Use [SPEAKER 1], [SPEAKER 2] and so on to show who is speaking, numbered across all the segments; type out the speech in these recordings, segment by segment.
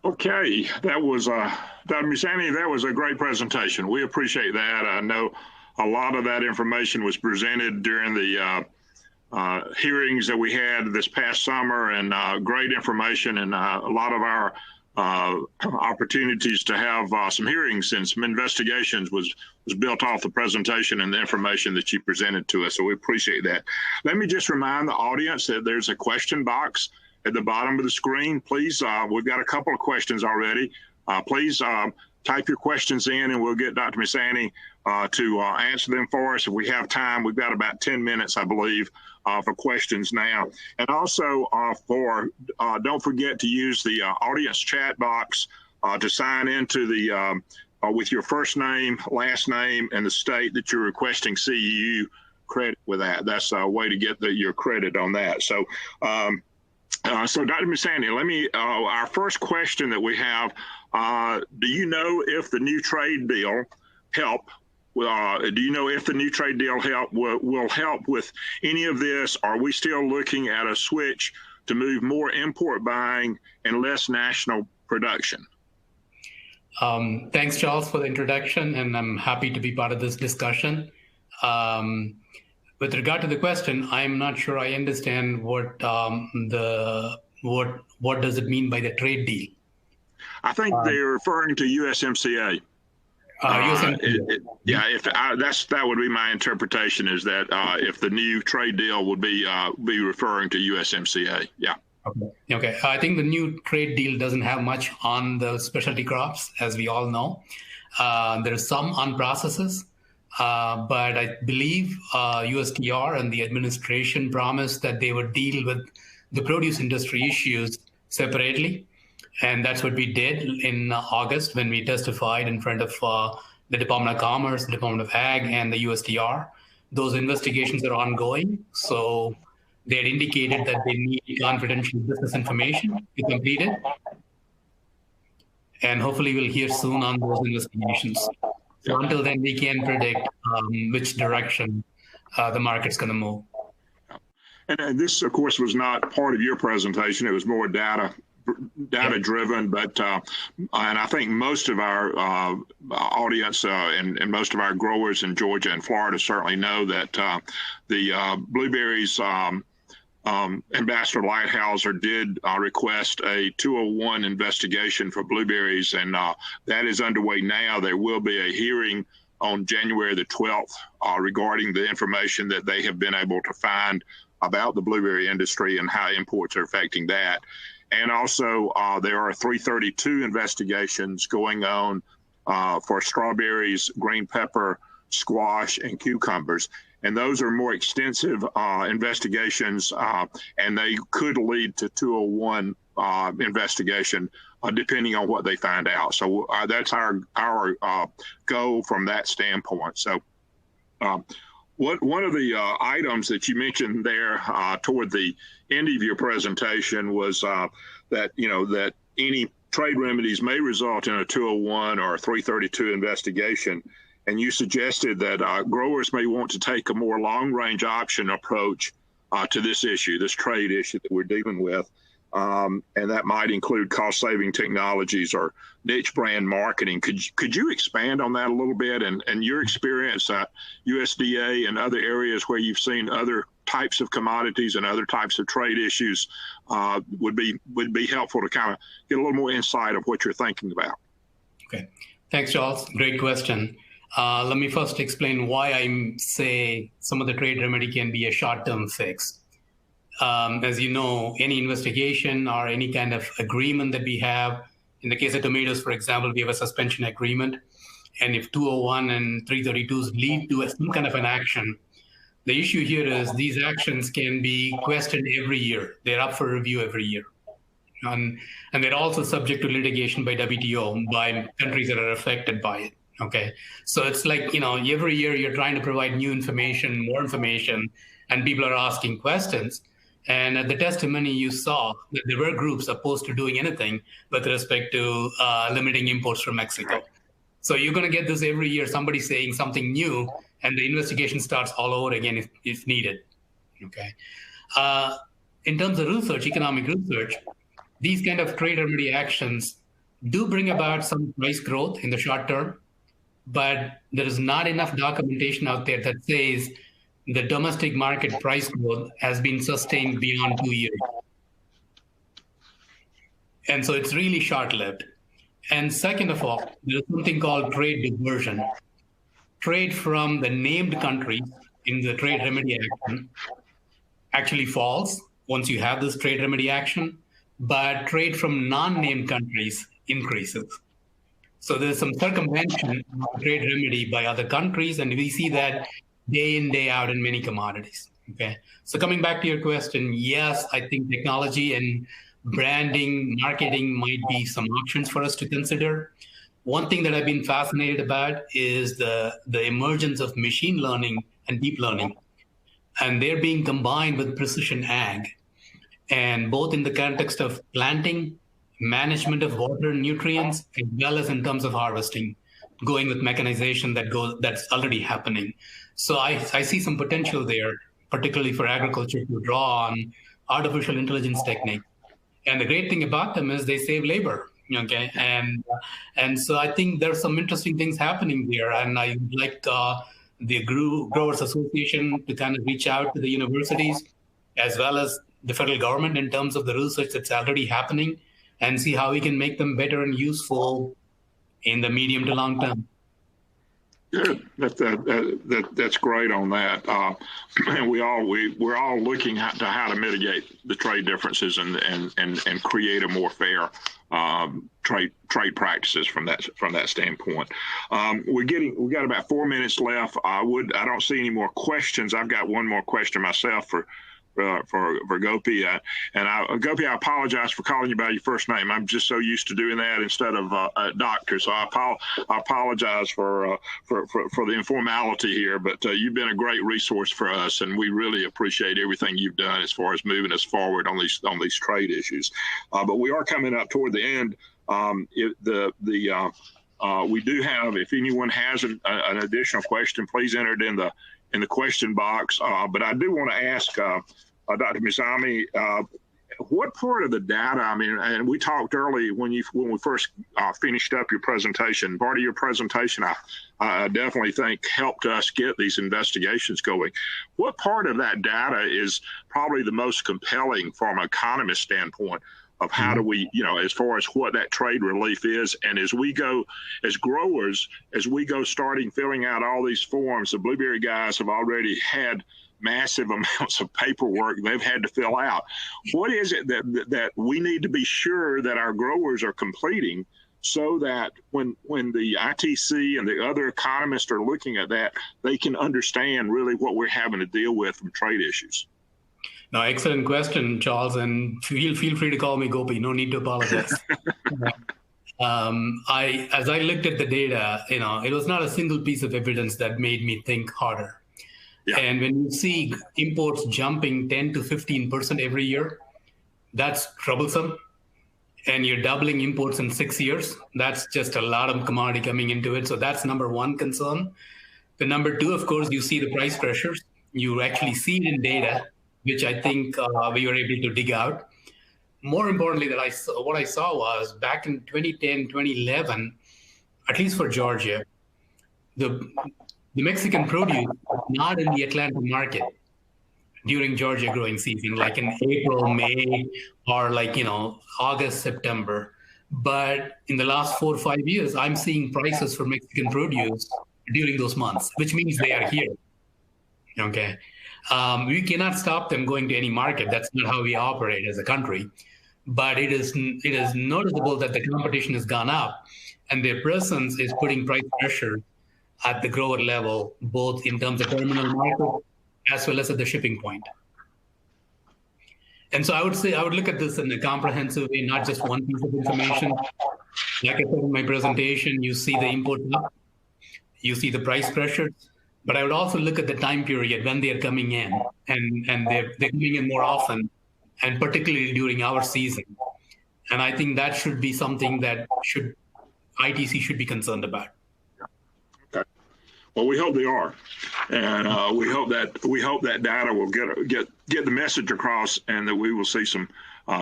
[SPEAKER 1] Okay, that was Dr. Munisamy, that was a great presentation. We appreciate that. I know a lot of that information was presented during the hearings that we had this past summer, and great information, and a lot of our opportunities to have some hearings and some investigations was built off the presentation and the information that you presented to us. So we appreciate that. Let me just remind the audience that there's a question box at the bottom of the screen. Please, we've got a couple of questions already. Please type your questions in, and we'll get Dr. Munisamy to answer them for us. If we have time, we've got about 10 minutes, I believe, for questions now. And also, don't forget to use the audience chat box to sign into the with your first name, last name, and the state that you're requesting CEU credit with that. That's a way to get your credit on that. So. So, Dr. Munisamy, let me, our first question that we have, do you know if the new trade deal will help with any of this? Are we still looking at a switch to move more import buying and less national production?
[SPEAKER 2] Thanks, Charles, for the introduction, and I'm happy to be part of this discussion. With regard to the question, I'm not sure I understand what does it mean by the trade deal?
[SPEAKER 1] I think they're referring to USMCA.
[SPEAKER 2] USMCA.
[SPEAKER 1] That would be my interpretation, is that if the new trade deal would be referring to USMCA. Yeah.
[SPEAKER 2] Okay. I think the new trade deal doesn't have much on the specialty crops, as we all know. There's some on processes. But I believe USTR and the administration promised that they would deal with the produce industry issues separately. And that's what we did in August when we testified in front of the Department of Commerce, the Department of Ag, and the USTR. Those investigations are ongoing. So they had indicated that they need confidential business information to complete it. And hopefully we'll hear soon on those investigations. So until then, we can't predict which direction the market's going to move.
[SPEAKER 1] And this, of course, was not part of your presentation. It was more data-driven. But and I think most of our audience and most of our growers in Georgia and Florida certainly know that the blueberries Ambassador Lighthizer did request a 201 investigation for blueberries, and that is underway now. There will be a hearing on January the 12th regarding the information that they have been able to find about the blueberry industry and how imports are affecting that. And also, there are 332 investigations going on for strawberries, green pepper, squash, and cucumbers. And those are more extensive investigations, and they could lead to 201 investigation, depending on what they find out. So that's our goal from that standpoint. So one of the items that you mentioned there toward the end of your presentation was that any trade remedies may result in a 201 or a 332 investigation. And you suggested that growers may want to take a more long-range option approach to this issue, this trade issue that we're dealing with. And that might include cost-saving technologies or niche brand marketing. Could you expand on that a little bit, and your experience at USDA and other areas where you've seen other types of commodities and other types of trade issues would be helpful to kind of get a little more insight of what you're thinking about.
[SPEAKER 2] Okay. Thanks, Charles. Great question. Let me first explain why I say some of the trade remedy can be a short-term fix. As you know, any investigation or any kind of agreement that we have, in the case of tomatoes, for example, we have a suspension agreement. And if 201 and 332s lead to some kind of an action, the issue here is these actions can be questioned every year. They're up for review every year. And they're also subject to litigation by WTO, by countries that are affected by it. Okay, so it's like, every year you're trying to provide new information, more information, and people are asking questions. And at the testimony, you saw that there were groups opposed to doing anything with respect to limiting imports from Mexico. So you're going to get this every year, somebody saying something new, and the investigation starts all over again if needed. Okay. In terms of research, economic research, these kind of trade remedy actions do bring about some price growth in the short term, but there is not enough documentation out there that says the domestic market price growth has been sustained beyond 2 years. And so it's really short-lived. And second of all, there is something called trade diversion. Trade from the named countries in the trade remedy action actually falls once you have this trade remedy action, but trade from non-named countries increases. So there's some circumvention of trade remedy by other countries, and we see that day in, day out in many commodities. Okay. So coming back to your question, yes, I think technology and branding, marketing might be some options for us to consider. One thing that I've been fascinated about is the emergence of machine learning and deep learning, and they're being combined with precision ag, and both in the context of planting, management of water and nutrients, as well as in terms of harvesting, going with mechanization that's already happening. So I see some potential there, particularly for agriculture, to draw on artificial intelligence techniques. And the great thing about them is they save labor. Okay, and so I think there's some interesting things happening there, and I would like the Growers Association to kind of reach out to the universities as well as the federal government in terms of the research that's already happening, and see how we can make them better and useful in the medium to long term.
[SPEAKER 1] Good. That's great on that. And we're all looking to how to mitigate the trade differences and create a more fair trade practices from that standpoint. We got about 4 minutes left. I don't see any more questions. I've got one more question myself for Gopi, and Gopi, I apologize for calling you by your first name. I'm just so used to doing that instead of doctor. So I apologize for the informality here. But you've been a great resource for us, and we really appreciate everything you've done as far as moving us forward on these trade issues. But we are coming up toward the end. We do have, if anyone has an additional question, please enter it in the question box. But I do want to ask Dr. Munisamy, what part of the data, I mean, and we talked early when we first finished up your presentation, part of your presentation, I definitely think helped us get these investigations going. What part of that data is probably the most compelling from an economist standpoint of how do we, as far as what that trade relief is? And as we go, as growers, starting filling out all these forms, the blueberry guys have already had massive amounts of paperwork they've had to fill out. What is it that we need to be sure that our growers are completing so that when the ITC and the other economists are looking at that, they can understand really what we're having to deal with from trade issues?
[SPEAKER 2] No, excellent question, Charles, and feel free to call me Gopi. No need to apologize. As I looked at the data, it was not a single piece of evidence that made me think harder. Yeah. And when you see imports jumping 10 to 15% every year, that's troublesome. And you're doubling imports in 6 years. That's just a lot of commodity coming into it. So that's number one concern. The number two, of course, you see the price pressures. You actually see it in data, which I think we were able to dig out. More importantly, what I saw was back in 2010, 2011, at least for Georgia, the Mexican produce was not in the Atlanta market during Georgia growing season, like in April, May, or August, September. But in the last 4 or 5 years, I'm seeing prices for Mexican produce during those months, which means they are here. Okay. We cannot stop them going to any market. That's not how we operate as a country. But it is noticeable that the competition has gone up, and their presence is putting price pressure at the grower level, both in terms of terminal market as well as at the shipping point. And so I would look at this in a comprehensive way, not just one piece of information. Like I said in my presentation, you see the import up, you see the price pressures, but I would also look at the time period when they are coming in, and they're coming in more often, and particularly during our season. And I think that should be something that ITC should be concerned about.
[SPEAKER 1] Okay. Well, we hope they are, and we hope that data will get the message across, and that we will see some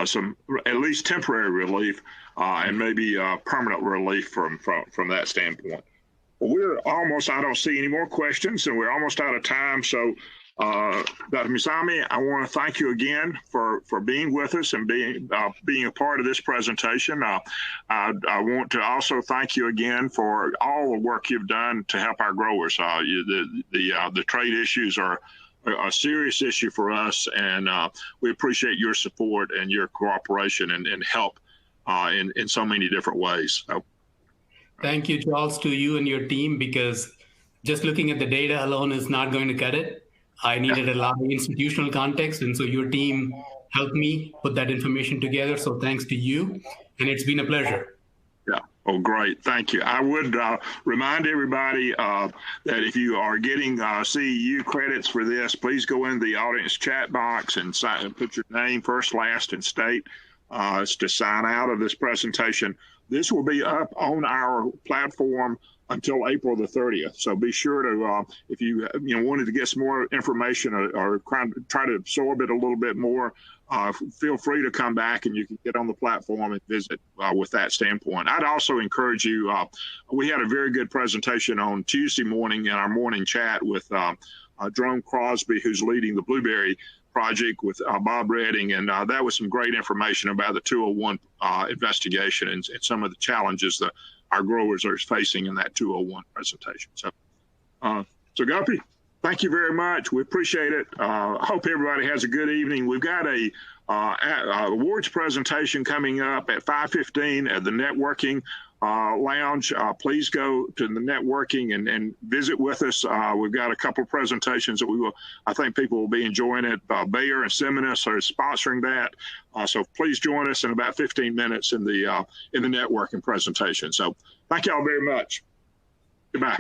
[SPEAKER 1] some at least temporary relief and maybe permanent relief from that standpoint. Well, we're almost, I don't see any more questions, and we're almost out of time. So, Dr. Munisamy, I want to thank you again for being with us and being a part of this presentation. I want to also thank you again for all the work you've done to help our growers. The trade issues are a serious issue for us, and we appreciate your support and your cooperation and help in so many different ways. So,
[SPEAKER 2] thank you, Charles, to you and your team, because just looking at the data alone is not going to cut it. I needed a lot of institutional context, and so your team helped me put that information together. So thanks to you, and it's been a pleasure.
[SPEAKER 1] Yeah. Oh, great. Thank you. I would remind everybody that if you are getting CEU credits for this, please go in the audience chat box and put your name first, last, and state to sign out of this presentation. This will be up on our platform until April the 30th. So be sure to, if you wanted to get some more information or try to absorb it a little bit more, feel free to come back and you can get on the platform and visit with that standpoint. I'd also encourage you, we had a very good presentation on Tuesday morning in our morning chat with Jerome Crosby, who's leading the Blueberry Project, with Bob Redding, and that was some great information about the 201 investigation and some of the challenges that our growers are facing in that 201 presentation. So, so Gopi, thank you very much. We appreciate it. I hope everybody has a good evening. We've got a awards presentation coming up at 5:15 at the networking lounge. Please go to the networking and visit with us. We've got a couple of presentations that I think people will be enjoying it. Bayer and Seminus are sponsoring that. So please join us in about 15 minutes in the networking presentation. So thank you all very much. Goodbye.